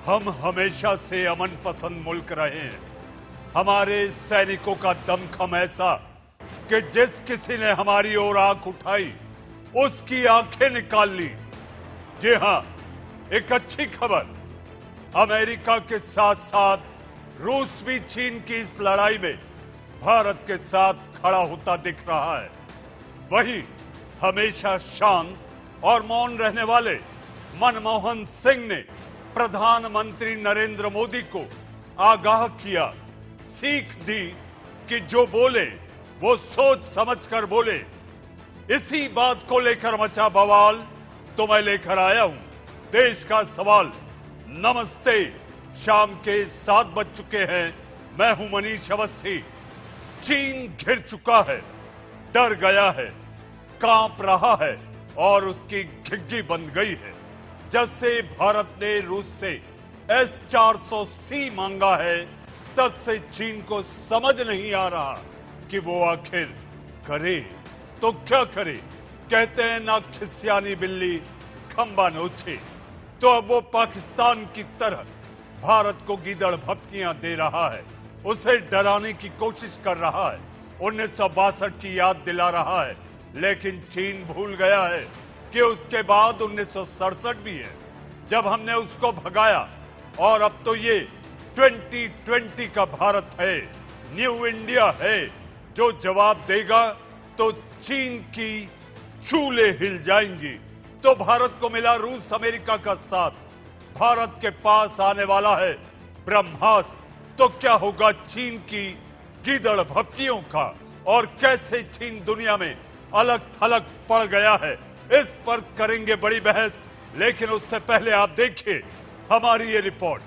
हम हमेशा से अमन पसंद मुल्क रहे हैं। हमारे सैनिकों का दमखम ऐसा कि जिस किसी ने हमारी ओर आंख उठाई उसकी आंखें निकाल ली। जी हां, एक अच्छी खबर, अमेरिका के साथ साथ रूस भी चीन की इस लड़ाई में भारत के साथ खड़ा होता दिख रहा है। वहीं हमेशा शांत और मौन रहने वाले मनमोहन सिंह ने प्रधानमंत्री नरेंद्र मोदी को आगाह किया, सीख दी कि जो बोले वो सोच समझकर बोले। इसी बात को लेकर मचा बवाल तो मैं लेकर आया हूं देश का सवाल। नमस्ते, शाम के 7 बज चुके हैं। मैं हूं मनीष अवस्थी। चीन घिर चुका है, डर गया है, कांप रहा है और उसकी घिग्गी बंध गई है। जब से भारत ने रूस से S-400C मांगा है, तब से चीन को समझ नहीं आ रहा कि वो आखिर करे तो क्या करे। कहते हैं ना खिसियानी बिल्ली खंबा नोचे। तो अब वो पाकिस्तान की तरह भारत को गीदड़ भपकियां दे रहा है, उसे डराने की कोशिश कर रहा है, 1962 की याद दिला रहा है। लेकिन चीन भूल गया है कि उसके बाद 1967 भी है, जब हमने उसको भगाया। और अब तो ये 2020 का भारत है, न्यू इंडिया है। जो जवाब देगा तो चीन की चूल्हे हिल जाएंगी। तो भारत को मिला रूस अमेरिका का साथ, भारत के पास आने वाला है ब्रह्मास्त्र। तो क्या होगा चीन की गीदड़ भपकियों का, और कैसे चीन दुनिया में अलग थलग पड़ गया है, इस पर करेंगे बड़ी बहस। लेकिन उससे पहले आप देखिए हमारी ये report.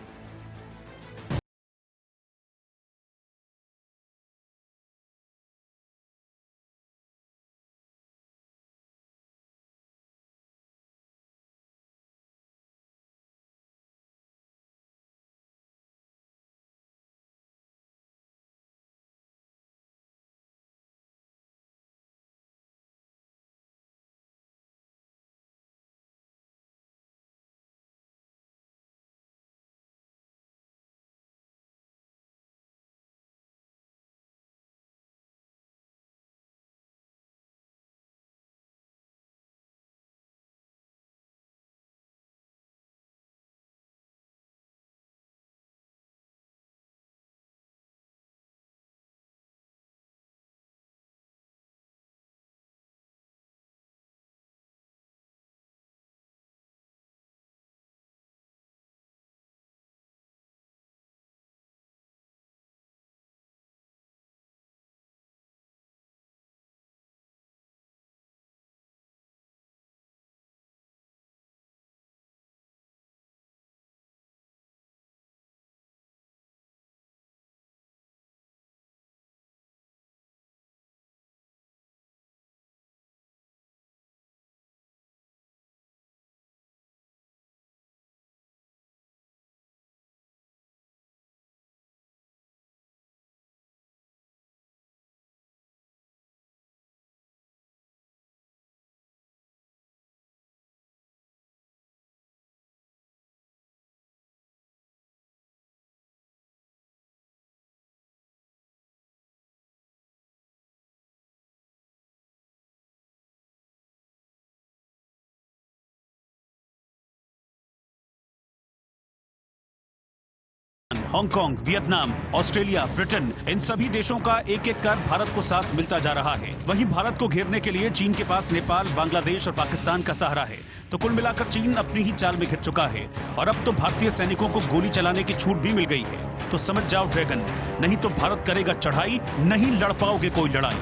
Hong Kong, Vietnam, Australia, Britain, इन सभी देशों का एक एक कर भारत को साथ मिलता जा रहा है। वहीं भारत को घेरने के लिए चीन के पास नेपाल, बांग्लादेश और पाकिस्तान का सहारा है। तो कुल मिलाकर चीन अपनी ही चाल में घिर चुका है और अब तो भारतीय सैनिकों को गोली चलाने की छूट भी मिल गई है। तो समझ जाओ ड्रैगन, नहीं तो भारत करेगा चढ़ाई, नहीं लड़ पाओगे कोई लड़ाई।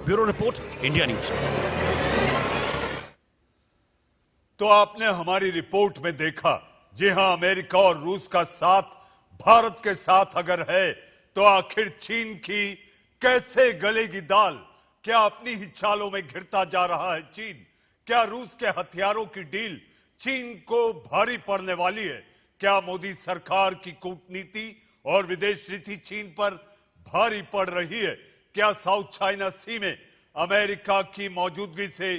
Bureau report, India news. तो आपने हमारी रिपोर्ट में देखा, जी हां, अमेरिका और रूस का साथ भारत के साथ अगर है तो आखिर चीन की कैसे गलेगी दाल। क्या अपनी ही चालों में घिरता जा रहा है चीन? क्या रूस के हथियारों की डील चीन को भारी पड़ने वाली है? क्या मोदी सरकार की कूटनीति और विदेश नीति चीन पर भारी पड़ रही है? क्या साउथ चाइना सी में अमेरिका की मौजूदगी से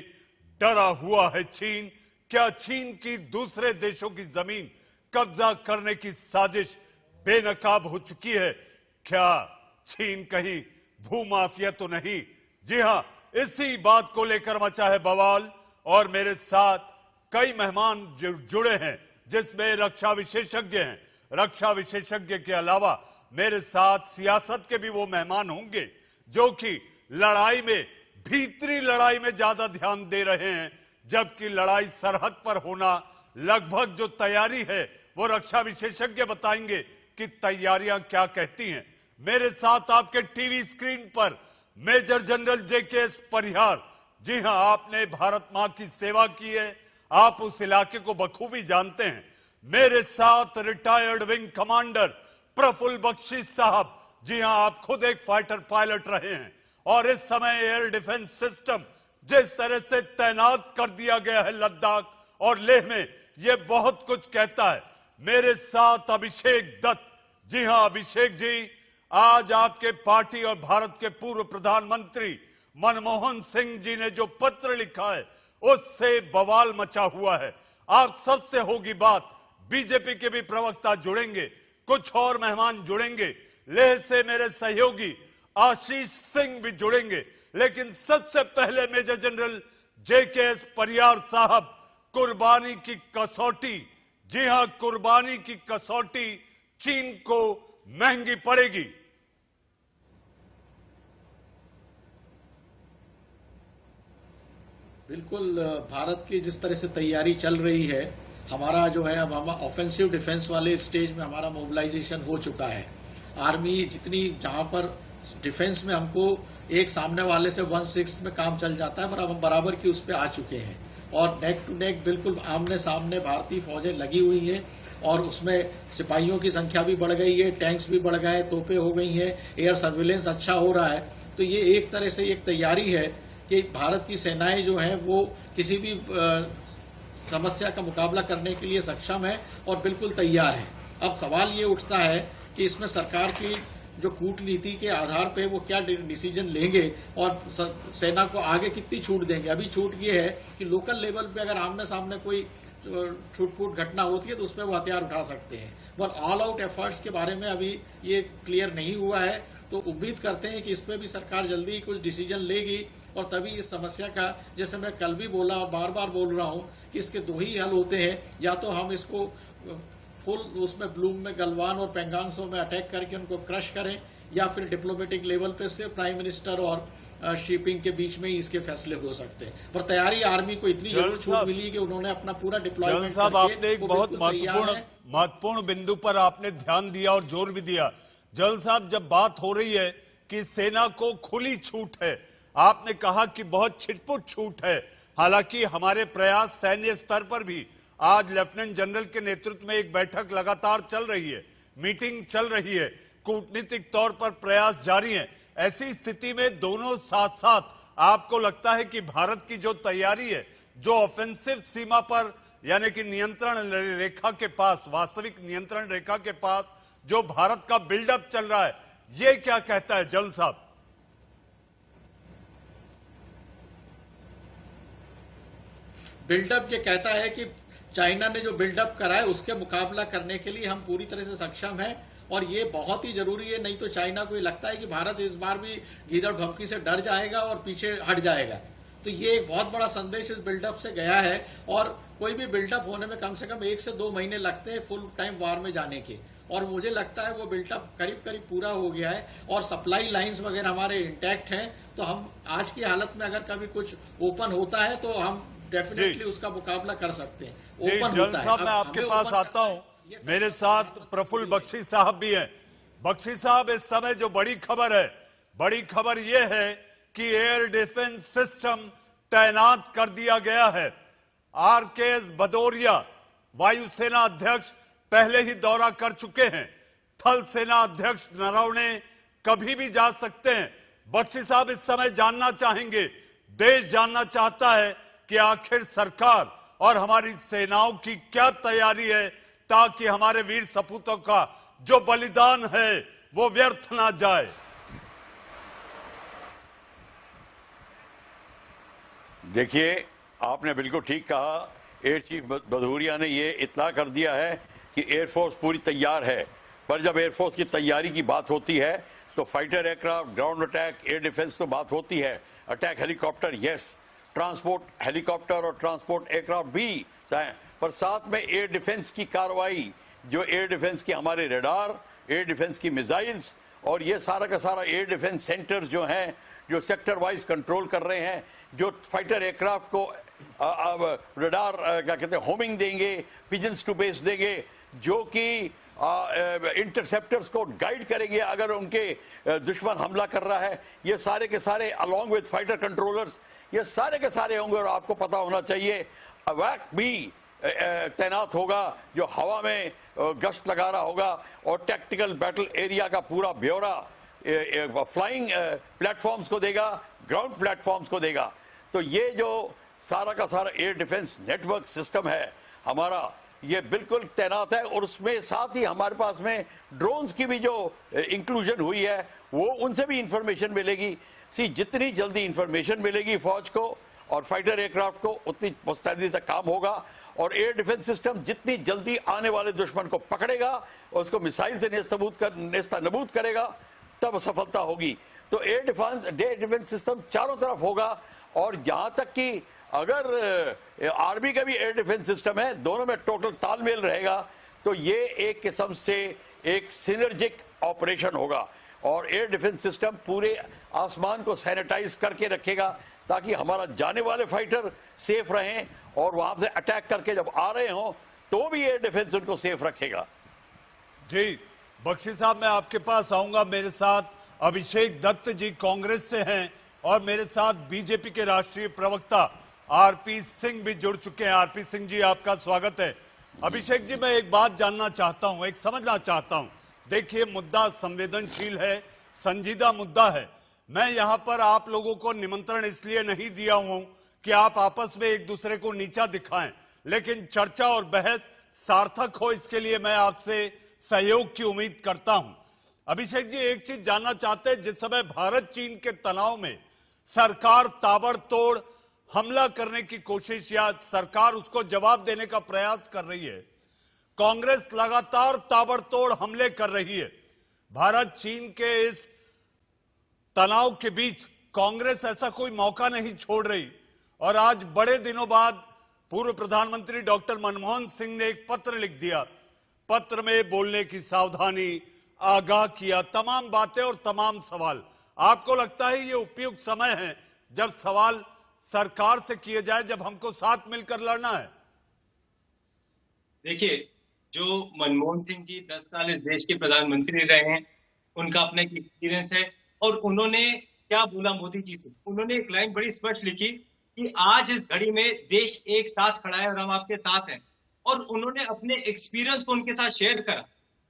डरा हुआ है चीन? क्या चीन की दूसरे देशों की जमीन कब्जा करने की साजिश बेनकाब हो चुकी है। क्या चीन कहीं भूमाफिया तो नहीं? जी हां, इसी बात को लेकर मचा है बवाल और मेरे साथ कई मेहमान जुड़े हैं जिसमें रक्षा विशेषज्ञ हैं। रक्षा विशेषज्ञ के अलावा मेरे साथ सियासत के भी वो मेहमान होंगे जो कि लड़ाई में, भीतरी लड़ाई में ज्यादा ध्यान दे रहे हैं, जबकि लड़ाई सरहद पर होना लगभग जो तैयारी है वो रक्षा विशेषज्ञ बताएंगे कि तैयारियां क्या कहती हैं। मेरे साथ आपके टीवी स्क्रीन पर मेजर जनरल जेकेएस परिहार। जी हां, आपने भारत मां की सेवा की है, आप उस इलाके को बखूबी जानते हैं। मेरे साथ retired wing commander Praful Bakshi साहब। जी हां, आप खुद एक फाइटर पायलट रहे हैं और इस समय एयर डिफेंस सिस्टम जिस तरह से तैनात कर दिया गया है लद्दाख और लेह में, यह बहुत कुछ कहता है। मेरे साथ अभिषेक दत्त। जी हां अभिषेक जी, आज आपके पार्टी और भारत के पूर्व प्रधानमंत्री मनमोहन सिंह जी ने जो पत्र लिखा है उससे बवाल मचा हुआ है। आप सबसे होगी बात, बीजेपी के भी प्रवक्ता जुड़ेंगे, कुछ और मेहमान जुड़ेंगे, लेह से मेरे सहयोगी आशीष सिंह भी जुड़ेंगे, लेकिन सबसे पहले मेजर जनरल जेकेएस परिहार साहब, कुर्बानी की कसौटी। जी हां, कुर्बानी की कसौटी चीन को महंगी पड़ेगी। बिल्कुल, भारत की जिस तरह से तैयारी चल रही है, हमारा जो है अब हम ऑफेंसिव डिफेंस वाले स्टेज में हमारा मोबिलाइजेशन हो चुका है। आर्मी जितनी, जहां पर डिफेंस में हमको एक सामने वाले से 1/6 में काम चल जाता है, पर अब हम बराबर की उस पर आ चुके हैं और नेक टू नेक बिल्कुल आमने सामने भारतीय फौजें लगी हुई हैं और उसमें सिपाहियों की संख्या भी बढ़ गई है, टैंक्स भी बढ़ गए, तोपें हो गई हैं, एयर सर्विलेंस अच्छा हो रहा है। तो ये एक तरह से एक तैयारी है कि भारत की सेनाएं जो है वो किसी भी समस्या का मुकाबला करने के लिए सक्षम है और बिल्कुल तैयार है। अब सवाल ये उठता है कि इसमें सरकार की जो कूटनीति के आधार पे वो क्या डिसीजन लेंगे और सेना को आगे कितनी छूट देंगे। अभी छूट ये है कि लोकल लेवल पे अगर आमने सामने कोई छूट-फूट घटना होती है तो उसमें वो हथियार उठा सकते हैं, पर ऑल आउट एफर्ट्स के बारे में अभी ये क्लियर नहीं हुआ है। तो उम्मीद करते हैं कि इसमें भी सरकार जल्दी ही कुछ डिसीजन लेगी और तभी इस समस्या का, जैसे मैं कल भी बोला और बार बार बोल रहा हूं कि इसके दो ही हल होते हैं, या तो हम इसको फुल उसमें ब्लूम में, गलवान और पेंगांगसो में अटैक करके उनको क्रश करें, या फिर डिप्लोमेटिक लेवल पे से प्राइम मिनिस्टर और शिपिंग के बीच में ही इसके फैसले हो सकते हैं। पर तैयारी आर्मी को इतनी जरूर छूट मिली कि उन्होंने अपना पूरा डिप्लॉयमेंट साहब, आपने एक बहुत महत्वपूर्ण बिंदु पर आपने ध्यान दिया और जोर भी दिया। जल साहब, जब बात हो रही है कि सेना को खुली छूट है, आपने कहा कि बहुत छिटपुट छूट है। हालांकि हमारे प्रयास सैन्य स्तर पर भी, आज लेफ्टिनेंट जनरल के नेतृत्व में एक बैठक लगातार चल रही है, मीटिंग चल रही है, कूटनीतिक तौर पर प्रयास जारी है। ऐसी स्थिति में दोनों साथ साथ, आपको लगता है कि भारत की जो तैयारी है, जो ऑफेंसिव सीमा पर यानी कि नियंत्रण रेखा के पास, वास्तविक नियंत्रण रेखा के पास जो भारत का बिल्डअप चल रहा है, ये क्या कहता है जल साहब? बिल्डअप ये कहता है कि चाइना ने जो बिल्डअप करा है उसके मुकाबला करने के लिए हम पूरी तरह से सक्षम हैं और ये बहुत ही जरूरी है। नहीं तो चाइना को लगता है कि भारत इस बार भी गीदड़ भभकी से डर जाएगा और पीछे हट जाएगा। तो ये एक बहुत बड़ा संदेश इस बिल्डअप से गया है और कोई भी बिल्डअप होने में कम से कम 1 से 2 महीने लगते हैं फुल टाइम वार में जाने के, और मुझे लगता है वो बिल्डअप करीब करीब पूरा हो गया है और सप्लाई लाइंस वगैरह हमारे इंटैक्ट हैं। तो हम आज की हालत में अगर कभी कुछ ओपन होता है तो हम डेफिनेटली उसका मुकाबला कर सकते हैं। ओपन जल साहब, मैं आपके पास आता हूं। मेरे साथ प्रफुल्ल बख्शी साहब भी हैं। बख्शी साहब, इस समय जो बड़ी खबर है, बड़ी खबर यह है कि एयर डिफेंस सिस्टम तैनात कर दिया गया है। आरकेएस भदौरिया वायुसेना अध्यक्ष पहले ही दौरा कर चुके हैं। थल सेना अध्यक्ष नरवणे कभी भी जा सकते हैं। बख्शी साहब, इस समय जानना चाहेंगे, देश जानना चाहता है कि आखिर सरकार और हमारी सेनाओं की क्या तैयारी है ताकि हमारे वीर सपूतों का जो बलिदान है वो व्यर्थ ना जाए। देखिए, आपने बिल्कुल ठीक कहा। एयर चीफ भदौरिया ने ये इत्तला कर दिया है कि कि एयरफोर्स पूरी तैयार है, पर जब एयरफोर्स की तैयारी की बात होती है तो fighter aircraft, ground attack, air defence तो बात होती है, attack helicopter yes, transport helicopter और ट्रांसपोर्ट एयरक्राफ्ट भी, पर साथ में एयर डिफेंस की कार्रवाई, जो एयर डिफेंस की हमारे रडार, एयर डिफेंस की मिसाइल्स और ये सारा का सारा एयर डिफेंस सेंटर्स जो हैं, जो सेक्टर वाइज कंट्रोल कर रहे हैं, जो फाइटर एयरक्राफ्ट को रडार क्या कहते हैं होमिंग देंगे, पिजन्स टू बेस देंगे, जो कि इंटरसेप्टर्स को गाइड करेंगे अगर उनके दुश्मन हमला कर रहा है, ये सारे के सारे अलॉन्ग विद फाइटर कंट्रोलर्स ये सारे के सारे होंगे। और आपको पता होना चाहिए अवैक भी तैनात होगा जो हवा में गश्त लगा रहा होगा और टैक्टिकल बैटल एरिया का पूरा ब्यौरा फ्लाइंग प्लेटफॉर्म्स को देगा, ग्राउंड प्लेटफॉर्म्स को देगा। तो ये जो सारा का सारा एयर डिफेंस नेटवर्क सिस्टम है हमारा, ये बिल्कुल तैनात है। और उसमें साथ ही हमारे पास में ड्रोन्स की भी जो इंक्लूजन हुई है वो उनसे भी इंफॉर्मेशन मिलेगी। जितनी जल्दी इंफॉर्मेशन मिलेगी फौज को और फाइटर एयरक्राफ्ट को उतनी मुस्तैदी से काम होगा और एयर डिफेंस सिस्टम जितनी जल्दी आने वाले दुश्मन को पकड़ेगा और उसको मिसाइल से नेस्तनाबूद करेगा तब सफलता होगी। तो एयर डिफेंस सिस्टम चारों तरफ होगा। और जहां तक कि अगर आर्मी का भी एयर डिफेंस सिस्टम है, दोनों में टोटल तालमेल रहेगा, तो ये एक किस्म से एक सिनर्जिक ऑपरेशन होगा और एयर डिफेंस सिस्टम पूरे आसमान को सैनिटाइज करके रखेगा ताकि हमारा जाने वाले फाइटर सेफ रहें और वहां से अटैक करके जब आ रहे हों तो भी एयर डिफेंस उनको सेफ रखेगा। जी बख्शी साहब, मैं आपके पास आऊंगा। मेरे साथ अभिषेक दत्त जी कांग्रेस से हैं और मेरे साथ बीजेपी के राष्ट्रीय प्रवक्ता आरपी सिंह भी जुड़ चुके हैं। आरपी सिंह जी, आपका स्वागत है। अभिषेक जी, मैं एक बात जानना चाहता हूं, एक समझना चाहता हूं। देखिए, मुद्दा संवेदनशील है, संजीदा मुद्दा है। मैं यहां पर आप लोगों को निमंत्रण इसलिए नहीं दिया हूं कि आप आपस में एक दूसरे को नीचा दिखाएं, लेकिन चर्चा और बहस सार्थक हो इसके लिए मैं आपसे सहयोग की उम्मीद करता हूं। अभिषेक जी, एक चीज जानना चाहते हैं, जिस समय भारत चीन के तनाव में सरकार ताबड़तोड़ हमला करने की कोशिश या सरकार उसको जवाब देने का प्रयास कर रही है, कांग्रेस लगातार ताबड़तोड़ हमले कर रही है। भारत चीन के इस तनाव के बीच कांग्रेस ऐसा कोई मौका नहीं छोड़ रही और आज बड़े दिनों बाद पूर्व प्रधानमंत्री डॉक्टर मनमोहन सिंह ने एक पत्र लिख दिया। पत्र में बोलने की सावधानी, आगाह किया, तमाम बातें और तमाम सवाल। आपको लगता है ये उपयुक्त समय है जब सवाल सरकार से किए जाए, जब हमको साथ मिलकर लड़ना है? देखिए, जो मनमोहन सिंह जी 10 साल इस देश के प्रधानमंत्री रहे हैं, उनका अपना एक एक्सपीरियंस है और उन्होंने क्या बोला मोदी जी से, उन्होंने एक लाइन बड़ी स्पष्ट लिखी कि आज इस घड़ी में देश एक साथ खड़ा है और हम आपके साथ हैं। और उन्होंने अपने एक्सपीरियंस को उनके साथ शेयर करा।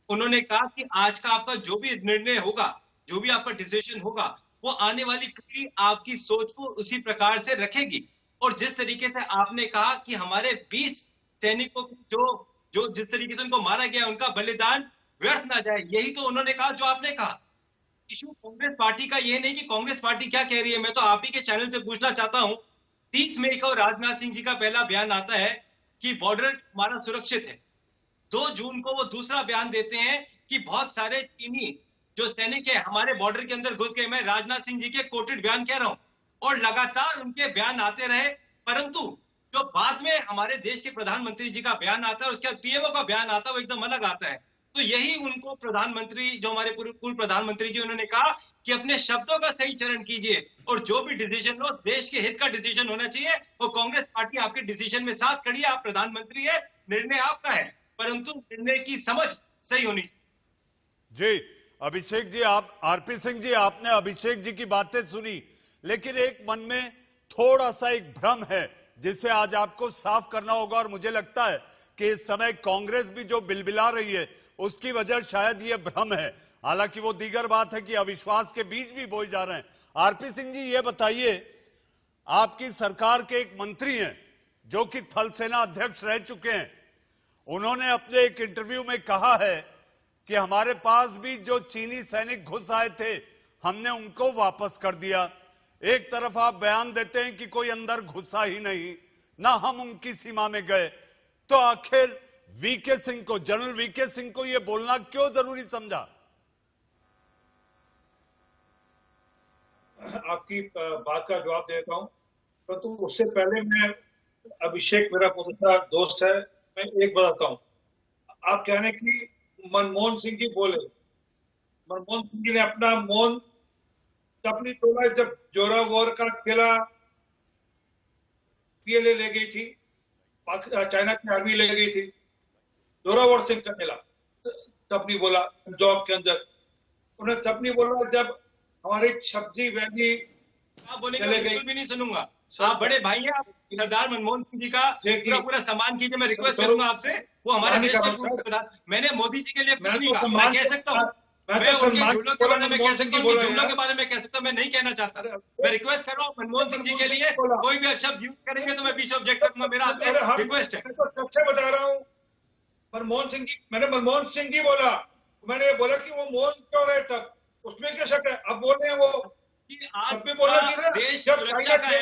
उन्होंने कहा कि आज का आपका जो भी निर्णय होगा, जो भी आपका डिसीजन होगा, वो आने वाली पीढ़ी आपकी सोच को उसी प्रकार से रखेगी। और जिस तरीके से आपने कहा कि हमारे 20 सैनिकों को जो जिस तरीके से उनको मारा गया, उनका बलिदान व्यर्थ ना जाए, यही तो उन्होंने कहा जो आपने कहा। इशू कांग्रेस पार्टी का ये नहीं कि कांग्रेस पार्टी क्या कह रही है। मैं तो आप ही के चैनल से पूछना चाहता हूं, 30 मई को राजनाथ सिंह जी का पहला बयान आता है कि बॉर्डर हमारा सुरक्षित है। 2 जून को वो दूसरा बयान देते हैं कि बहुत सारे चीनी जो सैनिक है हमारे बॉर्डर के अंदर घुस गए। मैं राजनाथ सिंह जी के कोटेड बयान कह रहा हूं और लगातार उनके बयान आते रहे, परंतु जो बाद में हमारे देश के प्रधानमंत्री जी का बयान आता है, उसके बाद पीएमओ का बयान आता है, वो एकदम अलग आता है। तो यही उनको प्रधानमंत्री, जो हमारे पूर्व प्रधानमंत्री जी, उन्होंने कहा कि अपने शब्दों का सही चरण कीजिए और जो भी डिसीजन हो देश के हित का डिसीजन होना चाहिए। वो कांग्रेस पार्टी आपके डिसीजन में साथ खड़ी है, आप प्रधानमंत्री है, निर्णय आपका है, परंतु निर्णय की समझ सही होनी चाहिए। जी अभिषेक जी, आप आरपी सिंह जी, आपने अभिषेक जी की बातें सुनी, लेकिन एक मन में थोड़ा सा एक भ्रम है जिसे आज आपको साफ करना होगा। और मुझे लगता है कि इस समय कांग्रेस भी जो बिलबिला रही है उसकी वजह शायद ये भ्रम है। हालांकि वो दीगर बात है कि अविश्वास के बीज भी बोए जा रहे हैं। आरपी सिंह जी, ये बताइए, आपकी सरकार के एक मंत्री हैं जो कि थल सेना अध्यक्ष रह चुके हैं, उन्होंने अपने एक इंटरव्यू में कहा है कि हमारे पास भी जो चीनी सैनिक घुस आए थे हमने उनको वापस कर दिया। एक तरफ आप बयान देते हैं कि कोई अंदर घुसा ही नहीं, ना हम उनकी सीमा में गए, तो आखिर वीके सिंह को, जनरल वीके सिंह को यह बोलना क्यों जरूरी समझा? आपकी बात का जवाब देता हूं, परंतु उससे पहले मैं, अभिषेक मेरा बहुत अच्छा दोस्त है, मैं एक बताता हूं। आप कह रहे हैं कि मनमोहन सिंह जी बोले, मनमोहन सिंह जी ने अपना मौन तब नहीं तोड़ा जब जोरावर का किला पीएलए ले गई थी, चाइना की आर्मी ले गई थी। जोरावर सिंह का किला तब नहीं बोला जॉब के अंदर, उन्हें तब नहीं बोला जब हमारी सब्जी वैली आप बोलेंगे बिल्कुल भी नहीं सुनूंगा। आप बड़े भाई हैं, आप सरदार मनमोहन सिंह जी का पूरा सम्मान कीजिए। मैं रिक्वेस्ट करूंगा आपसे, वो हमारे देश के प्रधान, मैंने मोदी जी के लिए कुछ नहीं कहा। मैं कह सकता हूँ, मैं उनके जुमलों के बारे में कह सकता हूँ, जुमलों के बारे में कह सकता हूँ, मैं नहीं कहना चाहता। मैं रिक्वेस्ट कर रहा हूँ मनमोहन सिंह जी के लिए, कोई भी शब्द यूज करेंगे तो मैं बीच ऑब्जेक्ट करूंगा। मेरा आपसे रिक्वेस्ट है। सबसे बता रहा हूँ, मनमोहन सिंह जी, मैंने मनमोहन सिंह जी बोला, मैंने बोला कि वो मौन क्यों रहे तब, उसमें क्या शक है? अब बोल रहे हैं वो आज भी बोला कि देश जब सुरक्षा का है।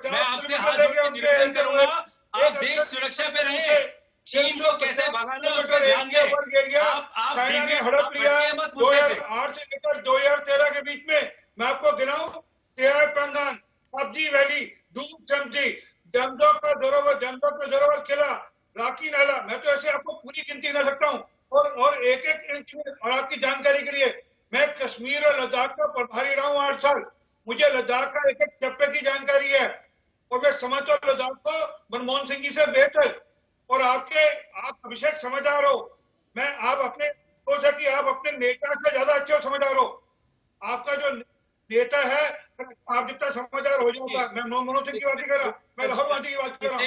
मैं आपसे हाथ जोड़ के निवेदन करूंगा, आप देश सुरक्षा पे रहे। चीन को कैसे भगाना है उस पर ध्यान दें। आप चाइना ने हड़प लिया 2008 से लेकर 2013 के बीच में। मैं आपको गिनाऊं, तेरा पंगान, पबजी वैली, दूध चमची, डमडोक का जोरावर किला, राकी नाला, मैं तो ऐसे आपको पूरी गिनती गिना सकता हूँ। और एक इंच में, और आपकी जानकारी के लिए, मैं कश्मीर और लद्दाख का प्रभारी रहा हूँ 8 साल। मुझे लद्दाख का एक चप्पे की जानकारी है, और मैं समझता हूँ लद्दाख को मनमोहन सिंह जी से बेहतर। और आप अभिषेक समझदार हो, मैं आप अपने सोच है कि आप अपने नेता से ज्यादा अच्छे समझदार हो। आपका जो नेता है, आप जितना समझदार हो जाऊंगा। मैं मनमोहन सिंह की बात नहीं कर रहा, मैं राहुल गांधी की बात कर रहा हूँ।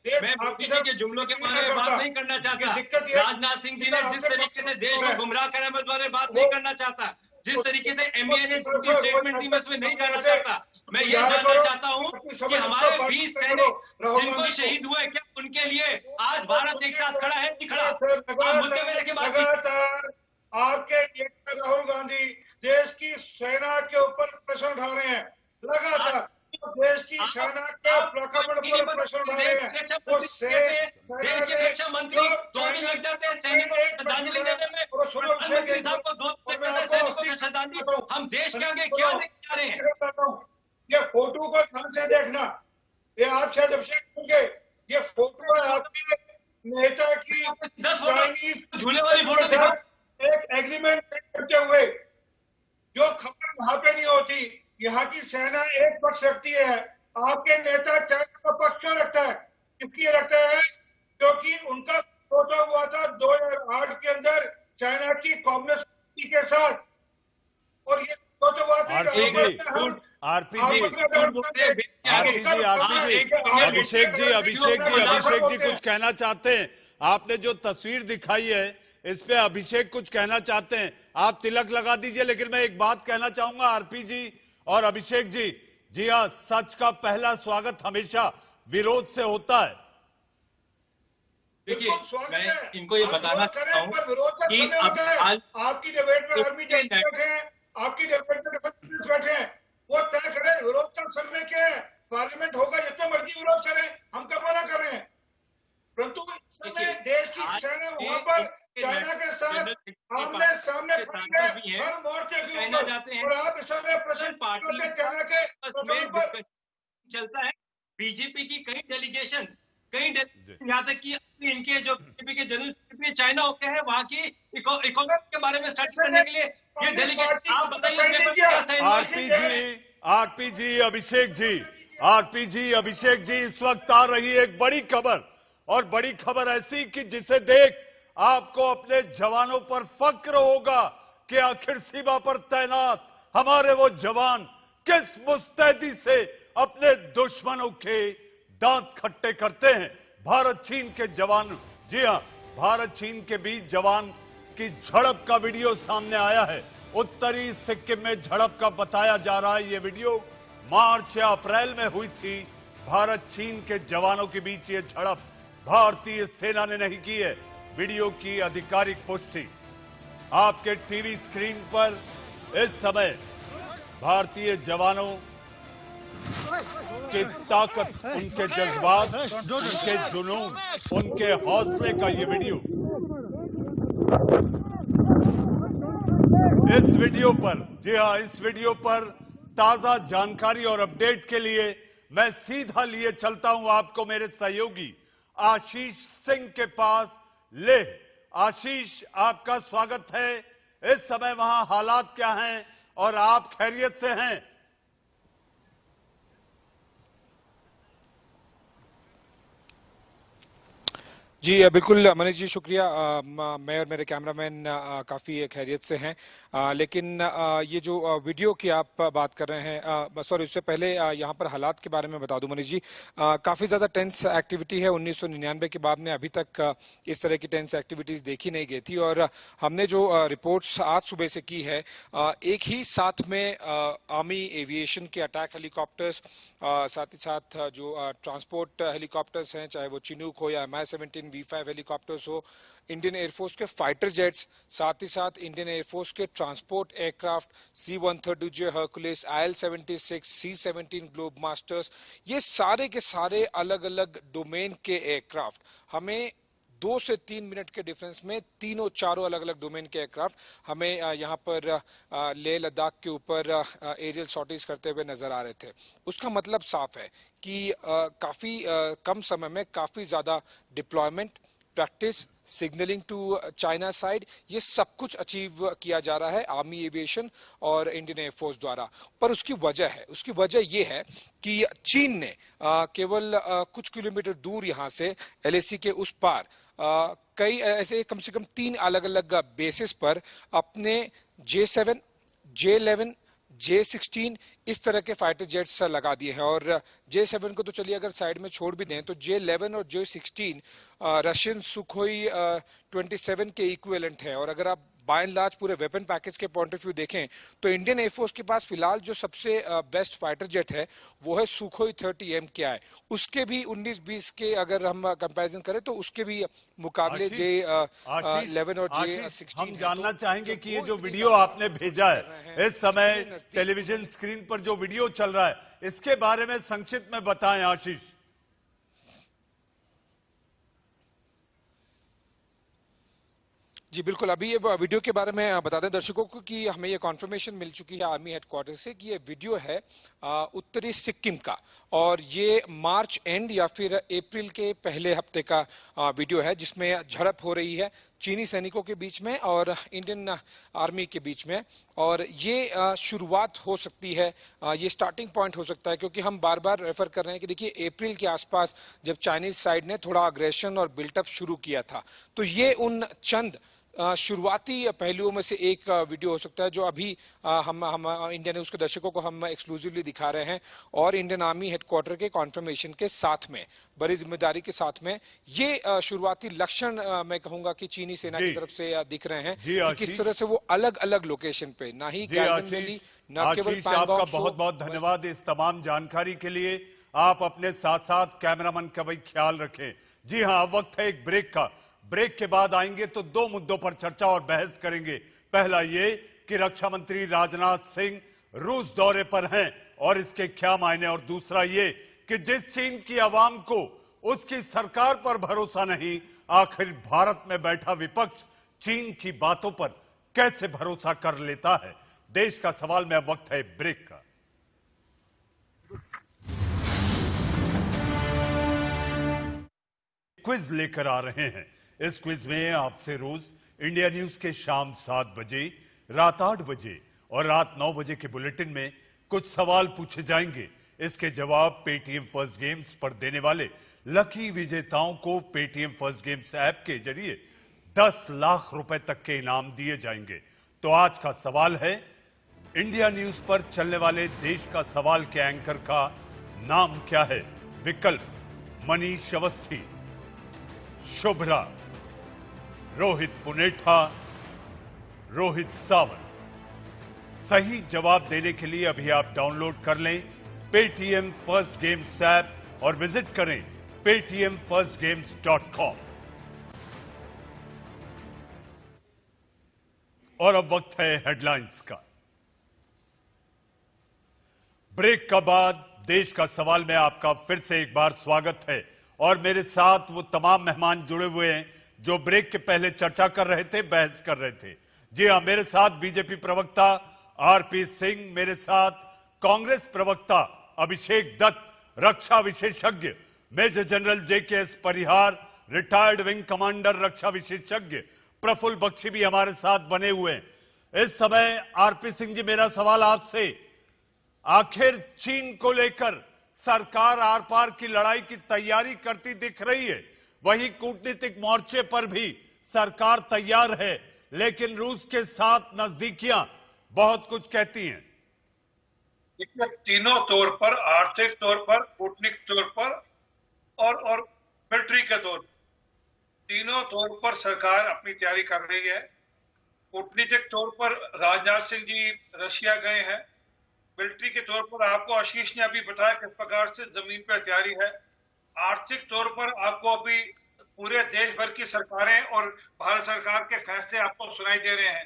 मैं मोदी जी के जुमलों के बारे में बात नहीं करना चाहता। राजनाथ सिंह जी ने जिस तरीके से देश को गुमराह करा, मैं बारे में बात नहीं करना चाहता। जिस तरीके से एमबीए ने स्टेटमेंट दी, मैं इसमें नहीं जाना चाहता। मैं ये जानना चाहता हूँ कि हमारे 20 सैनिक जिनको शहीद हुए, क्या उनके लिए आज भारत एक साथ खड़ा है नहीं खड़ा? आप मुद्दे में लेके बात लगातार आपके नेता राहुल गांधी देश की सेना के ऊपर प्रश्न उठा रहे हैं। लगातार देश की सेना के प्रकरण पर प्रश्न उठा रहे हैं। वो देश के रक्षा मंत्री 2 दिन लग जाते हैं सैनिकों को श्रद्धांजलि देने में, प्रधानमंत्री साहब को 2 दिन लग जाते हैं सैनिकों को श्रद्धांजलि। हम देश के आगे क्या देखने जा रहे हैं? ये फोटो को ध्यान से देखना, ये आप शायद अभिषेक होंगे, ये फोटो है आपके नेता की 10 फोटो झूले वाली फोटो से एक एग्रीमेंट करते हुए, जो खबर वहां पे नहीं होती। यहाँ की सेना एक पक्ष रखती है, आपके नेता चाइना का पक्ष क्यों रखता है? इसलिए रखता है क्योंकि उनका सोचा हुआ था 2008 के अंदर चाइना की कम्युनिस्ट पार्टी के साथ, और ये सोचा हुआ था अभिषेक जी कुछ कहना चाहते हैं? आपने जो तस्वीर दिखाई है इस पे अभिषेक कुछ कहना चाहते हैं, आप तिलक लगा दीजिए। लेकिन मैं एक बात कहना चाहूंगा आरपी जी और अभिषेक जी, जी हाँ, सच का पहला स्वागत हमेशा विरोध से होता है। देखिए, मैं इनको ये बताना चाहता हूँ कि आपकी डिबेट में आर्मी बैठे हैं, आपकी डिबेट में डिफेंस बैठे हैं, वो तय करें विरोध का समय क्या है। पार्लियामेंट होगा, जितना मर्जी विरोध करें, हम कब मना कर रहे हैं? परंतु इस समय देश की सेना वहां पर चाइना के साथ आमने सामने खड़ी है, हर मोर्चे के ऊपर, और आप इस समय प्रश्न पार्टी चाइना के चलता है। बीजेपी की कई डेलीगेशन, यहाँ तक कि इनके जो बीजेपी के जनरल सेक्रेटरी चाइना होते हैं, वहाँ की इकोनॉमी के बारे में स्टडी करने के लिए ये डेलीगेशन, आप बताइए। आरपी जी अभिषेक जी, इस वक्त आ रही है एक बड़ी खबर, और बड़ी खबर ऐसी कि जिसे देख आपको अपने जवानों पर फक्र होगा कि आखिर सीमा पर तैनात हमारे वो जवान किस मुस्तैदी से अपने दुश्मनों के दांत खट्टे करते हैं। भारत चीन के जवान, जी हां, भारत चीन के बीच जवान की झड़प का वीडियो सामने आया है। उत्तरी सिक्किम में झड़प का बताया जा रहा है। यह वीडियो मार्च या अप्रैल में हुई थी। भारत चीन के जवानों के बीच ये झड़प भारतीय सेना ने नहीं की है। वीडियो की आधिकारिक पुष्टि आपके टीवी स्क्रीन पर इस समय भारतीय जवानों कि ताकत, उनके जज्बात, उनके जुनून, उनके हौसले का ये वीडियो। इस वीडियो पर, जी हां, इस वीडियो पर ताजा जानकारी और अपडेट के लिए मैं सीधा लिए चलता हूं आपको मेरे सहयोगी आशीष सिंह के पास। ले आशीष, आपका स्वागत है। इस समय वहां हालात क्या हैं और आप खैरियत से हैं? जी बिल्कुल मनीष जी, शुक्रिया। मैं और मेरे कैमरामैन काफ़ी खैरियत से हैं, लेकिन ये जो वीडियो की आप बात कर रहे हैं, सॉरी, उससे पहले यहाँ पर हालात के बारे में बता दूं मनीष जी। काफ़ी ज़्यादा टेंस एक्टिविटी है। 1999 के बाद में अभी तक इस तरह की टेंस एक्टिविटीज़ देखी नहीं गई थी, और हमने जो रिपोर्ट्स आज सुबह से की है, एक ही साथ में आर्मी एविएशन के अटैक हेलीकॉप्टर्स, साथ ही साथ जो ट्रांसपोर्ट हेलीकॉप्टर्स हैं, चाहे वो चिनूक हो या MI-17 V5 हेलीकॉप्टर्स हो, इंडियन एयरफोर्स के फाइटर जेट्स, साथ ही साथ इंडियन एयरफोर्स के transport aircraft C-130J Hercules, IL-76, C-17 globe masters, ये सारे के सारे अलग अलग डोमेन के एयरक्राफ्ट हमें 2 से 3 मिनट के डिफरेंस में तीनों चारों अलग अलग डोमेन के एयरक्राफ्ट हमें यहाँ पर लेह लद्दाख के ऊपर एरियल सॉर्टीज करते हुए नजर आ रहे थे। उसका मतलब साफ है कि काफी कम समय में काफी ज्यादा deployment, practice, signalling to China side, ये सब कुछ अचीव किया जा रहा है आर्मी एविएशन और इंडियन एयरफोर्स द्वारा। पर उसकी वजह ये है कि चीन ने केवल कुछ किलोमीटर दूर यहाँ से LAC के उस पार कई ऐसे कम से कम 3 अलग अलग बेसिस पर अपने J-7, J-11, J-16 इस तरह के फाइटर जेट्स लगा दिए हैं। और J-7 को तो चलिए अगर साइड में छोड़ भी दें, तो J-11 और J-16 रशियन सुखोई 27 के इक्विवेलेंट है। और अगर आप बाय एंड लार्ज पूरे वेपन पैकेज के पॉइंट ऑफ व्यू देखें, तो इंडियन एयरफोर्स के पास फिलहाल जो सबसे बेस्ट फाइटर जेट है वो है सुखोई 30 MKI। उसके भी 19-20 के अगर हम कंपैरिजन करें तो उसके भी मुकाबले J-11 और J-16 हम जानना चाहेंगे कि ये जो वीडियो आपने भेजा है, इस समय टेलीविजन स्क्रीन पर जो वीडियो चल रहा है, इसके बारे में संक्षिप्त में बताएं आशीष। जी बिल्कुल, अभी ये वीडियो के बारे में बता दें दर्शकों को कि हमें ये कॉन्फर्मेशन मिल चुकी है आर्मी हेडक्वार्टर से कि ये वीडियो है उत्तरी सिक्किम का, और ये मार्च एंड या फिर अप्रैल के पहले हफ्ते का वीडियो है, जिसमें झड़प हो रही है चीनी सैनिकों के बीच में और इंडियन आर्मी के बीच में। और ये शुरुआत हो सकती है, ये स्टार्टिंग पॉइंट हो सकता है, क्योंकि हम बार बार रेफर कर रहे हैं कि देखिए अप्रैल के आसपास जब चाइनीज साइड ने थोड़ा अग्रेशन और बिल्टअप शुरू किया था, तो ये उन चंद शुरुआती पहलुओं में से एक वीडियो हो सकता है जो अभी हम इंडिया न्यूज के दर्शकों को हम एक्सक्लूसिवली दिखा रहे हैं, और इंडियन आर्मी हेडक्वार्टर के कॉन्फर्मेशन के साथ में, बड़ी जिम्मेदारी के साथ में, ये शुरुआती लक्षण मैं कहूंगा कि चीनी सेना की तरफ से दिख रहे हैं कि किस तरह से वो अलग अलग लोकेशन पे, ना ही गैल्वन वैली, ना केवल पैंगोंग। आपका बहुत बहुत धन्यवाद इस तमाम जानकारी के लिए। आप अपने साथ साथ कैमरामैन का भी ख्याल रखें। जी हाँ, वक्त है एक ब्रेक का। ब्रेक के बाद आएंगे तो 2 मुद्दों पर चर्चा और बहस करेंगे। पहला ये कि रक्षा मंत्री राजनाथ सिंह रूस दौरे पर हैं और इसके क्या मायने, और दूसरा ये कि जिस चीन की आवाम को उसकी सरकार पर भरोसा नहीं, आखिर भारत में बैठा विपक्ष चीन की बातों पर कैसे भरोसा कर लेता है। देश का सवाल में अब वक्त है ब्रेक का। क्विज लेकर आ रहे हैं। इस क्विज में आपसे रोज इंडिया न्यूज के शाम 7 बजे, रात 8 बजे और रात 9 बजे के बुलेटिन में कुछ सवाल पूछे जाएंगे। इसके जवाब पेटीएम फर्स्ट गेम्स पर देने वाले लकी विजेताओं को पेटीएम फर्स्ट गेम्स ऐप के जरिए 10 लाख रुपए तक के इनाम दिए जाएंगे। तो आज का सवाल है, इंडिया न्यूज पर चलने वाले देश का सवाल के एंकर का नाम क्या है? विकल्प मनीष अवस्थी, शुभ्रा, रोहित पुनेठा, रोहित सावंत। सही जवाब देने के लिए अभी आप डाउनलोड कर लें पेटीएम फर्स्ट गेम्स ऐप और विजिट करें paytmfirstgames.com। और अब वक्त है हेडलाइंस का। ब्रेक का बाद देश का सवाल में आपका फिर से एक बार स्वागत है। और मेरे साथ वो तमाम मेहमान जुड़े हुए हैं जो ब्रेक के पहले चर्चा कर रहे थे, बहस कर रहे थे। जी हाँ, मेरे साथ बीजेपी प्रवक्ता आरपी सिंह, मेरे साथ कांग्रेस प्रवक्ता अभिषेक दत्त, रक्षा विशेषज्ञ मेजर जनरल जेकेएस परिहार, रिटायर्ड विंग कमांडर रक्षा विशेषज्ञ प्रफुल्ल बख्शी भी हमारे साथ बने हुए हैं। इस समय आरपी सिंह जी, मेरा सवाल आपसे, आखिर चीन को लेकर सरकार आर पार की लड़ाई की तैयारी करती दिख रही है, वही कूटनीतिक मोर्चे पर भी सरकार तैयार है, लेकिन रूस के साथ नजदीकियां बहुत कुछ कहती हैं। तीनों तौर पर, आर्थिक तौर पर, कूटनीतिक तौर पर और मिलिट्री के तौर पर, तीनों तौर पर सरकार अपनी तैयारी कर रही है। कूटनीतिक तौर पर राजनाथ सिंह जी रशिया गए हैं। मिलिट्री के तौर पर आपको आशीष ने अभी बताया किस प्रकार से जमीन पर तैयारी है। आर्थिक तौर पर आपको अभी पूरे देश भर की सरकारें और भारत सरकार के फैसले आपको सुनाई दे रहे हैं।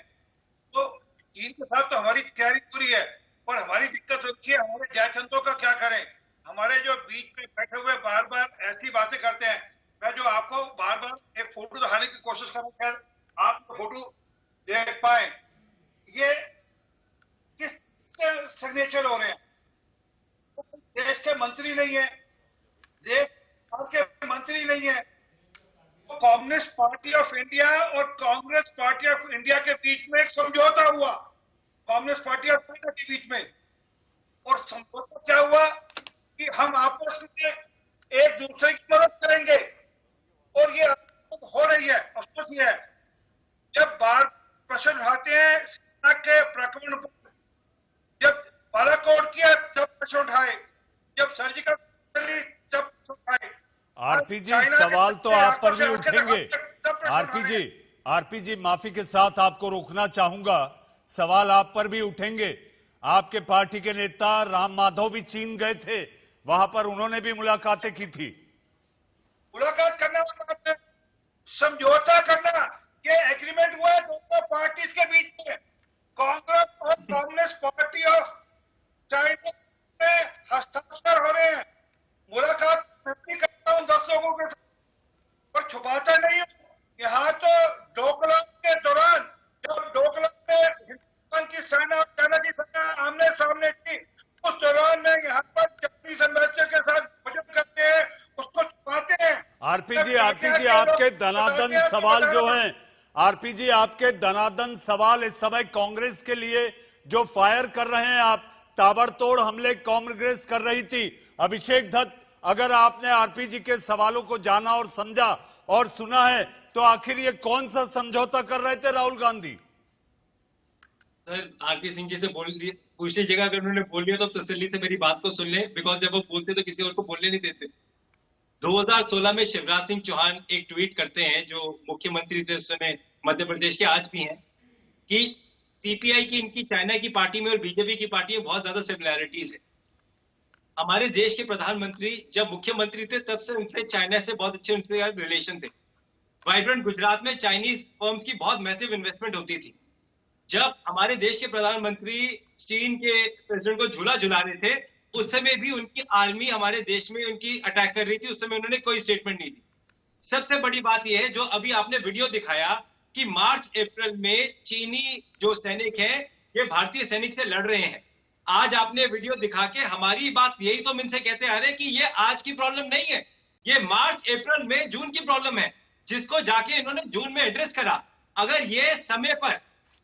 तो चीन के साथ तो हमारी तैयारी पूरी है, पर हमारी दिक्कत होती है हमारे जयचंदों का क्या करें। हमारे जो बीच में बैठे हुए बार बार ऐसी बातें करते हैं। मैं जो आपको बार बार एक फोटो दिखाने की कोशिश कर रहा हूं, आप फोटो देख पाए, ये किस सिग्नेचर हो रहे हैं। देश के मंत्री नहीं है, देश के मंत्री नहीं है। तो कम्युनिस्ट पार्टी ऑफ इंडिया और कांग्रेस पार्टी ऑफ इंडिया के बीच में एक समझौता हुआ, कम्युनिस्ट पार्टी ऑफ इंडिया के बीच में। और समझौता क्या हुआ कि हम आपस में एक दूसरे की मदद करेंगे, और ये हो रही है। अफसोस ये है, जब बार प्रश्न उठाते हैं सेना के प्रकरण पर, जब बालाकोट किया तब प्रश्न उठाए, जब सर्जिकल तब प्रश्न उठाए। आरपी जी, सवाल तो आप पर भी उठेंगे। आरपी जी माफी के साथ आपको रोकना चाहूंगा, सवाल आप पर भी उठेंगे। आपके पार्टी के नेता राम माधव भी चीन गए थे, वहां पर उन्होंने भी मुलाकातें की थी। मुलाकात करना, समझौता करना, ये एग्रीमेंट हुआ है दोनों पार्टीज के बीच में। कांग्रेस और कम्युनिस्ट पार्टी ऑफ चाइना में हस्ताक्षर हो रहे हैं। मुलाकात मैं भी करता हूं 10 लोगों के साथ, पर छुपाता नहीं हूं। यहाँ तो डोकलाम के दौरान, जब डोकलाम में हिंदुस्तान की सेना और चाइना की सेना आमने सामने थी, उस दौरान में यहाँ पर चाइनीज एम्बेसडर के साथ भोजन करते हैं, उसको छुपाते हैं। आरपी जी, आपके धनादन सवाल जो हैं, आरपी जी आपके धनादन सवाल इस समय कांग्रेस के लिए जो फायर कर रहे हैं आप, ताबड़तोड़ हमले कांग्रेस कर रही थी। अभिषेक दत्त, अगर आपने आरपी जी के सवालों को जाना और समझा और सुना है, तो आखिर ये कौन सा समझौता कर रहे थे राहुल गांधी? सर, आरपी सिंह जी से पूछ लीजिएगा, अगर उन्होंने बोल लिया तो तसल्ली से मेरी बात को सुन ले, बिकॉज जब वो बोलते तो किसी और को बोलने नहीं देते। 2016 में शिवराज सिंह चौहान एक ट्वीट करते हैं, जो मुख्यमंत्री थे उस समय मध्य प्रदेश के, आज भी हैं, कि सीपीआई की, इनकी चाइना की पार्टी में और बीजेपी की पार्टी में बहुत ज्यादा सिमिलैरिटीज है। हमारे देश के प्रधानमंत्री जब मुख्यमंत्री थे तब से उनसे चाइना से बहुत अच्छे उनसे रिलेशन थे। वाइब्रेंट गुजरात में चाइनीज फर्म्स की बहुत मैसिव इन्वेस्टमेंट होती थी। जब हमारे देश के प्रधानमंत्री चीन के प्रेसिडेंट को झूला झुला रहे थे, उस समय भी उनकी आर्मी हमारे देश में उनकी अटैक कर रही थी, उस समय उन्होंने कोई स्टेटमेंट नहीं दी। सबसे बड़ी बात यह है, जो अभी आपने वीडियो दिखाया कि मार्च अप्रैल में चीनी जो सैनिक हैं, ये भारतीय सैनिक से लड़ रहे हैं। आज आपने वीडियो दिखा के हमारी बात यही तो हम इनसे कहते आ रहे हैं कि ये आज की प्रॉब्लम नहीं है, ये मार्च अप्रैल में जून की प्रॉब्लम है, जिसको जाके इन्होंने जून में एड्रेस करा। अगर ये समय पर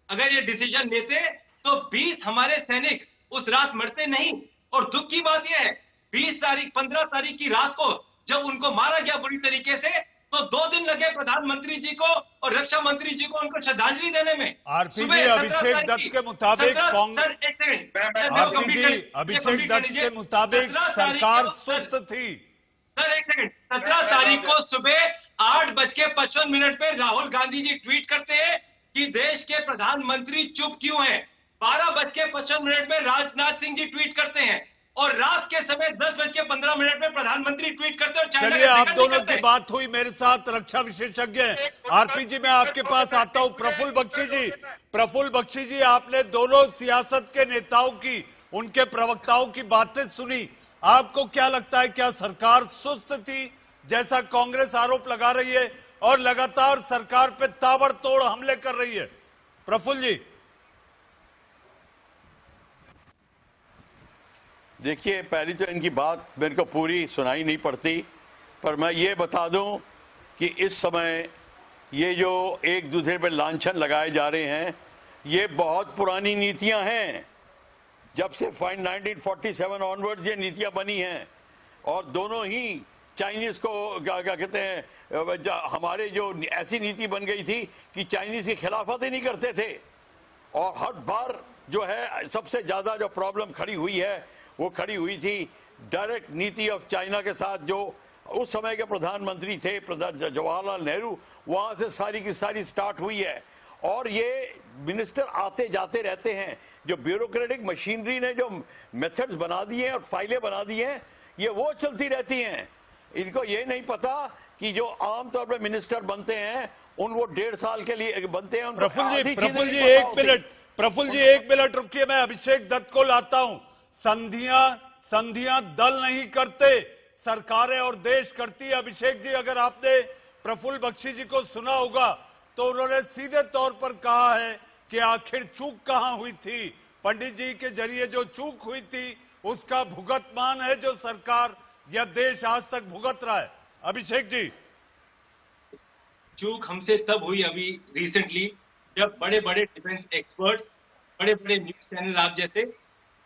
अगर ये डिसीजन लेते तो 20 हमारे सैनिक उस रात मरते नहीं। और दुख की बात यह है, 15 तारीख की रात को जब उनको मारा गया बुरी तरीके से, तो 2 दिन लगे प्रधानमंत्री जी को और रक्षा मंत्री जी को उनको श्रद्धांजलि देने में। आरपी जी, अभिषेक दत्त के मुताबिक अभिषेक दत्त के मुताबिक सरकार सुस्त थी। सर एक सेकंड, 17 तारीख को सुबह 8:55 पे राहुल गांधी जी ट्वीट करते हैं कि देश के प्रधानमंत्री चुप क्यों हैं। 12:55 में राजनाथ सिंह जी ट्वीट करते हैं, और रात के समय 10:15 में प्रधानमंत्री ट्वीट करते हैं। चलिए, आप दोनों की बात हुई, मेरे साथ रक्षा विशेषज्ञ आरपी जी, मैं आपके पास आता हूं। प्रफुल्ल बख्शी जी, आपने दोनों सियासत के नेताओं की, उनके प्रवक्ताओं की बातें सुनी। आपको क्या लगता है, क्या सरकार सुस्त थी जैसा कांग्रेस आरोप लगा रही है और लगातार सरकार पे ताबड़तोड़ हमले कर रही है? प्रफुल्ल जी। देखिए, पहली तो इनकी बात मेरे को पूरी सुनाई नहीं पड़ती, पर मैं ये बता दूं कि इस समय ये जो एक दूसरे पर लांछन लगाए जा रहे हैं, ये बहुत पुरानी नीतियां हैं। जब से 1947 ऑनवर्ड्स ये नीतियां बनी हैं, और दोनों ही चाइनीज को क्या कहते हैं, हमारे जो ऐसी नीति बन गई थी कि चाइनीज की खिलाफत ही नहीं करते थे। और हर बार जो है सबसे ज्यादा जो प्रॉब्लम खड़ी हुई है वो खड़ी हुई थी डायरेक्ट नीति ऑफ चाइना के साथ, जो उस समय के प्रधानमंत्री थे जवाहरलाल नेहरू, वहां से सारी की सारी स्टार्ट हुई है। और ये मिनिस्टर आते जाते रहते हैं, जो ब्यूरोक्रेटिक मशीनरी ने जो मेथड्स बना दिए हैं और फाइलें बना दी हैं, ये वो चलती रहती हैं। इनको ये नहीं पता कि जो आमतौर पर मिनिस्टर बनते हैं वो 1.5 साल के लिए बनते हैं। प्रफुल्ल जी एक मिनट रुकिए, मैं अभिषेक दत्त को लाता हूं। संधियां दल नहीं करते, सरकारें और देश करती है। अभिषेक जी, अगर आपने प्रफुल्ल बख्शी जी को सुना होगा तो उन्होंने सीधे तौर पर कहा है कि आखिर चूक कहां हुई थी। पंडित जी के जरिए जो चूक हुई थी उसका भुगतमान है जो सरकार या देश आज तक भुगत रहा है। अभिषेक जी। चूक हमसे तब हुई अभी रिसेंटली, जब बड़े बड़े डिफेंस एक्सपर्ट्स, बड़े बड़े न्यूज चैनल आप जैसे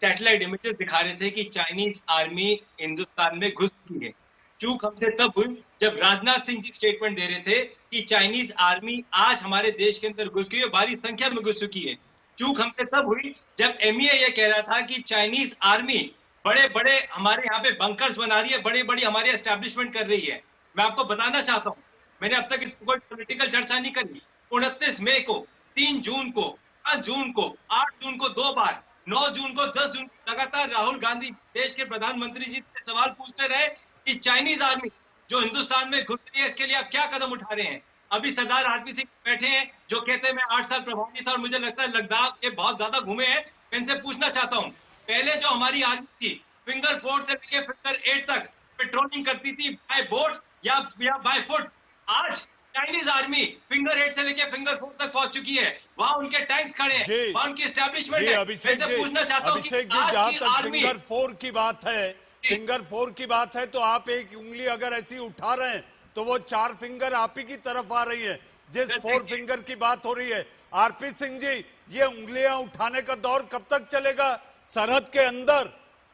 सैटेलाइट इमेजेस दिखा रहे थे कि चाइनीज आर्मी हिंदुस्तान में घुस चुकी है। चूक हमसे तब हुई जब राजनाथ सिंह जी स्टेटमेंट दे रहे थे कि चाइनीज आर्मी आज हमारे देश के अंदर घुस गई है, भारी संख्या में घुस चुकी है। चूक हमसे तब हुई जब MEA ये कह रहा था कि चाइनीज आर्मी बड़े बड़े हमारे यहाँ पे बंकर्स बना रही है, बड़ी बड़ी हमारे एस्टैब्लिशमेंट कर रही है। मैं आपको बताना चाहता हूँ, मैंने अब तक इस पर कोई पॉलिटिकल चर्चा नहीं करी। 29 मई को, 3 जून को, 5 जून को, 8 जून को 2 बार, 9 जून को, 10 जून को लगातार राहुल गांधी देश के प्रधानमंत्री जी से सवाल पूछते रहे कि चाइनीज आर्मी जो हिंदुस्तान में घुस रही है इसके लिए आप क्या कदम उठा रहे हैं। अभी सरदार आरपी सिंह बैठे हैं जो कहते हैं मैं 8 साल प्रभारी था और मुझे लगता है लद्दाख के बहुत ज्यादा घूमे हैं। मैं इनसे पूछना चाहता हूँ, पहले जो हमारी आर्मी थी फिंगर 4 से लेकर फिंगर 8 तक पेट्रोलिंग करती थी बाय बोट या बाय फुट, आज चाइनीज आर्मी फिंगर 8 से लेकर फिंगर 4 तक पहुंच चुकी है। वहां उनके टैंक्स खड़े हैं, वहां उनकी एस्टैब्लिशमेंट है। अभिषेक जी, पूछना चाहता हूं अभिषेक जी, जहां तक फिंगर 4 की बात है, फिंगर 4 की बात है, तो आप एक उंगली अगर ऐसी उठा रहे हैं तो वो 4 फिंगर आप ही की तरफ आ रही है। जिस 4 फिंगर की बात हो रही है, आरपी सिंह जी, ये उंगलियां उठाने का दौर कब तक चलेगा? सरहद के अंदर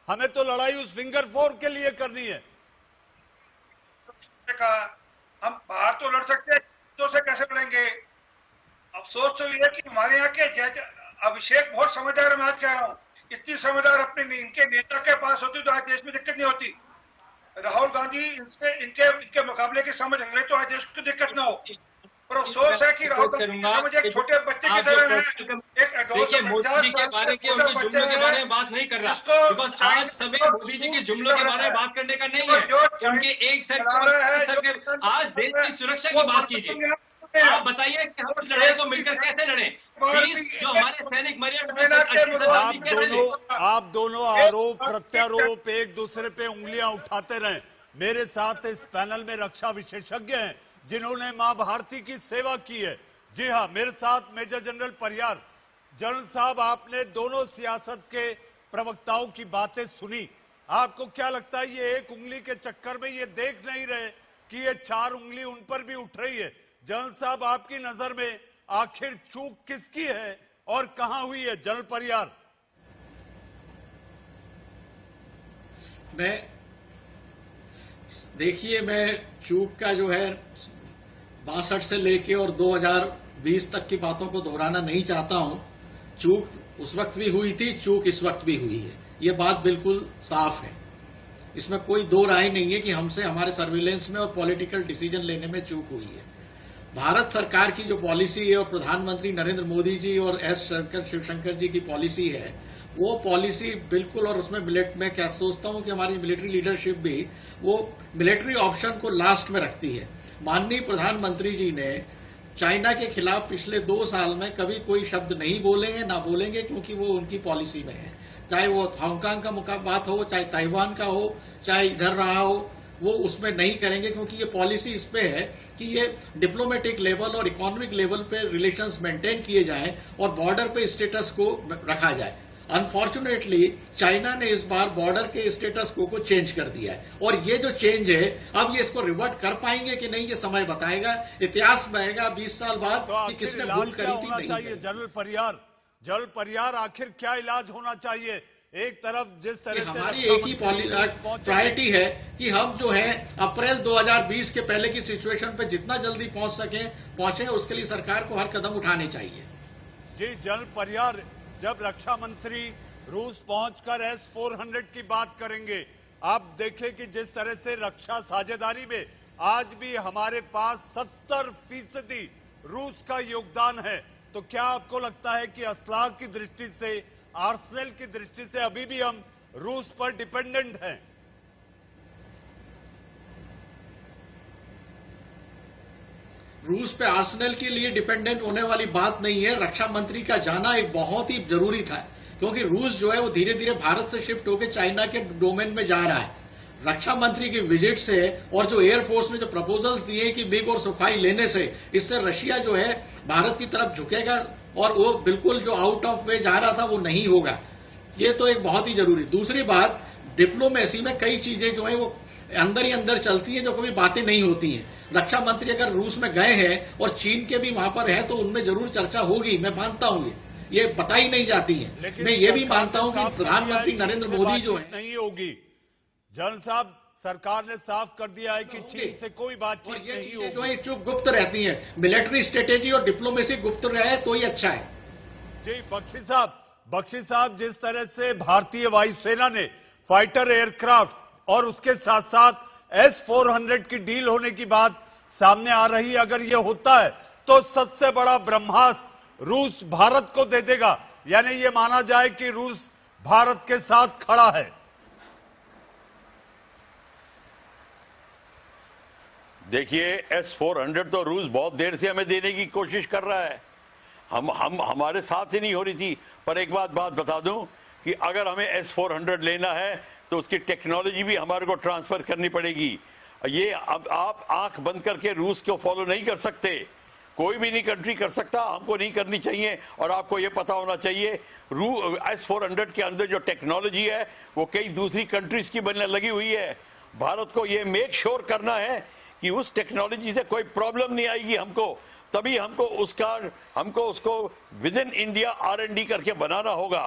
हमें तो लड़ाई उस फिंगर 4 के लिए करनी है। हम बाहर तो लड़ सकते हैं, तो से कैसे लड़ेंगे? अफसोस तो ये है कि हमारे यहाँ के जज अभिषेक बहुत समझदार है। मैं आज कह रहा हूँ, इतनी समझदार अपने इनके नेता के पास होती तो आज देश में दिक्कत नहीं होती। राहुल गांधी इनके मुकाबले की समझ ले तो आज देश को दिक्कत ना हो। पर अफसोस है कि राहुल गांधी की समझ एक छोटे बच्चे की तरह है, एक देखिए मोदी जी के बारे में, उनके जुमलों के बारे में बात नहीं कर रहा, बिकॉज आज समय मोदी जी के जुमलों के बारे में बात करने का नहीं है। उनके एक सर आज देश की सुरक्षा की बात कीजिए। आप बताइए कि हम इस लड़ाई को मिलकर कैसे लड़े। जो हमारे सैनिक मरे, आप दोनों आरोप प्रत्यारोप एक दूसरे पे उंगलियां उठाते रहे। मेरे साथ इस पैनल में रक्षा विशेषज्ञ हैं जिन्होंने मां भारती की सेवा की है। जी हाँ, मेरे साथ मेजर जनरल परिहार। जनरल साहब, आपने दोनों सियासत के प्रवक्ताओं की बातें सुनी, आपको क्या लगता है ये एक उंगली के चक्कर में ये देख नहीं रहे कि ये 4 उंगली उन पर भी उठ रही है? जनरल साहब, आपकी नजर में आखिर चूक किसकी है और कहां हुई है? जनरल परिहार। देखिए, मैं चूक का जो है 62 से लेके और 2020 तक की बातों को दोहराना नहीं चाहता हूं। चूक उस वक्त भी हुई थी, चूक इस वक्त भी हुई है, ये बात बिल्कुल साफ है। इसमें कोई दो राय नहीं है कि हमसे हमारे सर्विलेंस में और पॉलिटिकल डिसीजन लेने में चूक हुई है। भारत सरकार की जो पॉलिसी है और प्रधानमंत्री नरेंद्र मोदी जी और एस शिवशंकर जी की पॉलिसी है, वो पॉलिसी बिल्कुल, और उसमें मैं क्या सोचता हूं कि हमारी मिलिट्री लीडरशिप भी वो मिलिट्री ऑप्शन को लास्ट में रखती है। माननीय प्रधानमंत्री जी ने चाइना के खिलाफ पिछले 2 साल में कभी कोई शब्द नहीं बोले हैं, ना बोलेंगे, क्योंकि वो उनकी पॉलिसी में है। चाहे वो हांगकांग का बात हो, चाहे ताइवान का हो, चाहे इधर रहा हो, वो उसमें नहीं करेंगे, क्योंकि ये पॉलिसी इस पे है कि ये डिप्लोमेटिक लेवल और इकोनॉमिक लेवल पे रिलेशंस मेंटेन किए जाएं और बॉर्डर पे स्टेटस को रखा जाए। अनफॉर्चुनेटली चाइना ने इस बार बॉर्डर के स्टेटस को चेंज कर दिया है, और ये जो चेंज है अब ये इसको रिवर्ट कर पाएंगे कि नहीं, ये समय बताएगा, इतिहास बनेगा 20 साल बाद तो कि किसने आखिर भूल इलाज करी क्या थी। होना नहीं चाहिए? करी। जनरल परियार आखिर क्या इलाज होना चाहिए? एक तरफ जिस तरह से हमारी रक्षा एक ही मंत्री प्रायोरिटी है कि हम जो है अप्रैल 2020 के पहले की सिचुएशन पे जितना जल्दी पहुंचे, उसके लिए सरकार को हर कदम उठाने चाहिए। जी, जनरल परियार, जब रक्षा मंत्री रूस पहुंचकर S-400 की बात करेंगे, आप देखें कि जिस तरह से रक्षा साझेदारी में आज भी हमारे पास 70% रूस का योगदान है, तो क्या आपको लगता है कि असलाह की दृष्टि से, आर्सेनल की दृष्टि से अभी भी हम रूस पर डिपेंडेंट हैं? रूस पे आर्सेनल के लिए डिपेंडेंट होने वाली बात नहीं है। रक्षा मंत्री का जाना एक बहुत ही जरूरी था, क्योंकि रूस जो है वो धीरे धीरे भारत से शिफ्ट होकर चाइना के डोमेन में जा रहा है। रक्षा मंत्री की विजिट से और जो एयरफोर्स ने जो प्रपोजल्स दिए कि मिग और सुखाई लेने से, इससे रशिया जो है भारत की तरफ झुकेगा और वो बिल्कुल जो आउट ऑफ वे जा रहा था वो नहीं होगा। ये तो एक बहुत ही जरूरी। दूसरी बात, डिप्लोमेसी में कई चीजें जो है वो अंदर ही अंदर चलती हैं, जो कभी बातें नहीं होती हैं। रक्षा मंत्री अगर रूस में गए हैं और चीन के भी वहां पर है तो उनमें जरूर चर्चा होगी, मैं मानता हूं, ये बताई नहीं जाती है। मैं ये भी मानता हूं कि प्रधानमंत्री नरेंद्र मोदी जो है नहीं होगी। जनरल साहब, सरकार ने साफ कर दिया है कि चीन से कोई बातचीत नहीं होगी। जो है चुप गुप्त रहती है। मिलिट्री स्ट्रेटेजी और डिप्लोमेसी गुप्त रहे तो ही अच्छा है। जी, बख्शी साहब, जिस तरह से भारतीय वायुसेना ने फाइटर एयरक्राफ्ट और उसके साथ साथ S-400 की डील होने की बात सामने आ रही है, अगर यह होता है तो सबसे बड़ा ब्रह्मास्त्र रूस भारत को दे देगा, यानी यह माना जाए कि रूस भारत के साथ खड़ा है। देखिए, S-400 तो रूस बहुत देर से हमें देने की कोशिश कर रहा है। हमारे साथ ही नहीं हो रही थी। पर एक बात बता दूं कि अगर हमें S-400 लेना है तो उसकी टेक्नोलॉजी भी हमारे को ट्रांसफर करनी पड़ेगी। ये अब आप आंख बंद करके रूस को फॉलो नहीं कर सकते। कोई भी नहीं कंट्री कर सकता, हमको नहीं करनी चाहिए। और आपको ये पता होना चाहिए S-400 के अंदर जो टेक्नोलॉजी है वो कई दूसरी कंट्रीज की बनने लगी हुई है। भारत को ये मेक श्योर करना है कि उस टेक्नोलॉजी से कोई प्रॉब्लम नहीं आएगी हमको, तभी हमको उसको विद इन इंडिया R&D करके बनाना होगा।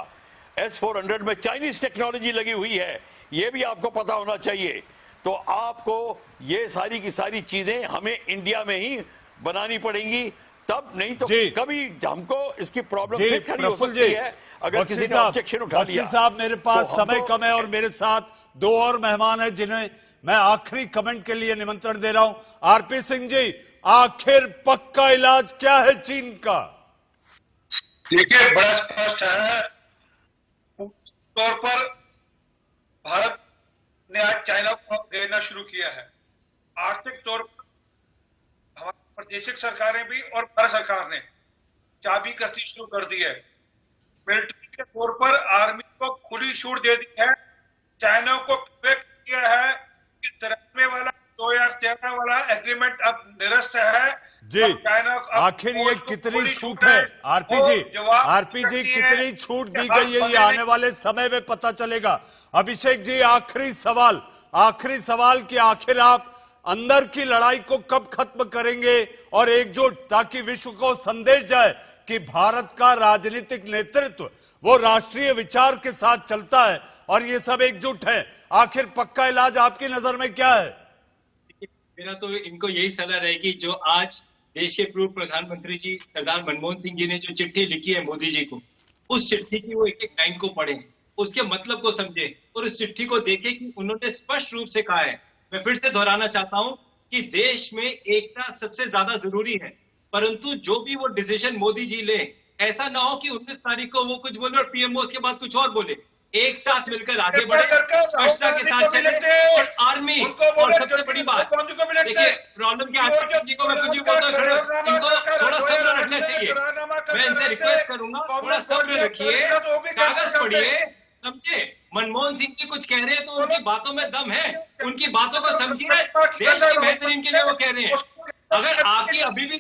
S-400 में चाइनीज टेक्नोलॉजी लगी हुई है, ये भी आपको पता होना चाहिए। तो आपको ये सारी की सारी चीजें हमें इंडिया में ही बनानी पड़ेंगी, तब नहीं तो कभी हमको इसकी प्रॉब्लम फिर खड़ी हो सकती है अगर किसी ने ऑब्जेक्शन उठा लिया। बख्शी साहब, मेरे पास तो समय कम है और मेरे साथ 2 और मेहमान हैं जिन्हें मैं आखिरी कमेंट के लिए निमंत्रण दे रहा हूं। आरपी सिंह जी, आखिर पक्का इलाज क्या है चीन का? देखिए, बड़ा स्पष्ट है। तौर पर भारत ने आज चाइना को घेरना शुरू किया है। आर्थिक तौर पर हमारी प्रादेशिक सरकारें भी और भारत सरकार ने चाबी कसनी शुरू कर दी है। मिलिट्री के तौर पर आर्मी को खुली छूट दे दी है। चाइना को किया है कि 2013 वाला एग्रीमेंट अब निरस्त है। जी, आखिर ये कितनी छूट है? आरपी जी कितनी छूट दी गई है, ये आने वाले समय में पता चलेगा। अभिषेक जी, आखिरी सवाल कि आखिर आप अंदर की लड़ाई को कब खत्म करेंगे और एकजुट, ताकि विश्व को संदेश जाए कि भारत का राजनीतिक नेतृत्व वो राष्ट्रीय विचार के साथ चलता है और ये सब एकजुट है। आखिर पक्का इलाज आपकी नजर में क्या है? मेरा तो इनको यही सलाह रहेगी, जो आज देश के पूर्व प्रधानमंत्री जी सरदार मनमोहन सिंह जी ने जो चिट्ठी लिखी है मोदी जी को, उस चिट्ठी की वो एक एक लाइन को पढ़े, उसके मतलब को समझे और उस चिट्ठी को देखे कि उन्होंने स्पष्ट रूप से कहा है। मैं फिर से दोहराना चाहता हूं कि देश में एकता सबसे ज्यादा जरूरी है, परंतु जो भी वो डिसीजन मोदी जी ले, ऐसा ना हो कि 19 तारीख को वो कुछ बोले और पीएमओ उसके बाद कुछ और बोले। एक साथ मिलकर आगे बढ़े, स्पष्टता के साथ चले और आर्मी, और सबसे बड़ी बात देखिए, प्रॉब्लम क्या है जी को मैं कुछ बोलता हूँ, इनको चाहिए। मैं इनसे रिक्वेस्ट करूंगा थोड़ा सब्र रखिए, कागज पढ़िए, समझे। मनमोहन सिंह जी कुछ कह रहे हैं तो उनकी बातों में दम है, उनकी बातों को समझिए, देश की बेहतरीन के लिए वो कह रहे हैं। अगर आपकी अभी भी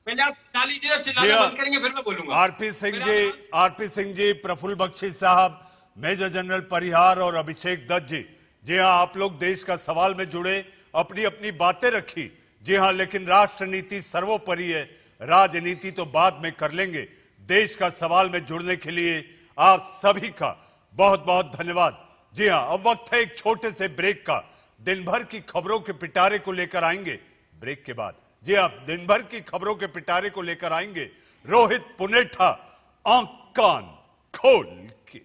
पहले आप चिल्ला लीजिए, जब चिल्लाना बंद करेंगे फिर मैं बोलूंगा। आरपी सिंह जी, प्रफुल्ल बख्शी साहब, मेजर जनरल परिहार और अभिषेक दत्त जी, जी हाँ, आप लोग देश का सवाल में जुड़े, अपनी अपनी बातें रखी, जी हाँ, लेकिन राष्ट्र नीति सर्वोपरि है, राजनीति तो बाद में कर लेंगे। देश का सवाल में जुड़ने के लिए आप सभी का बहुत बहुत धन्यवाद। जी हाँ, अब वक्त है एक छोटे से ब्रेक का। दिन भर की खबरों के पिटारे को लेकर आएंगे ब्रेक के बाद। जी हाँ, दिन भर की खबरों के पिटारे को लेकर आएंगे रोहित पुनेठा, आंख कान खोल के।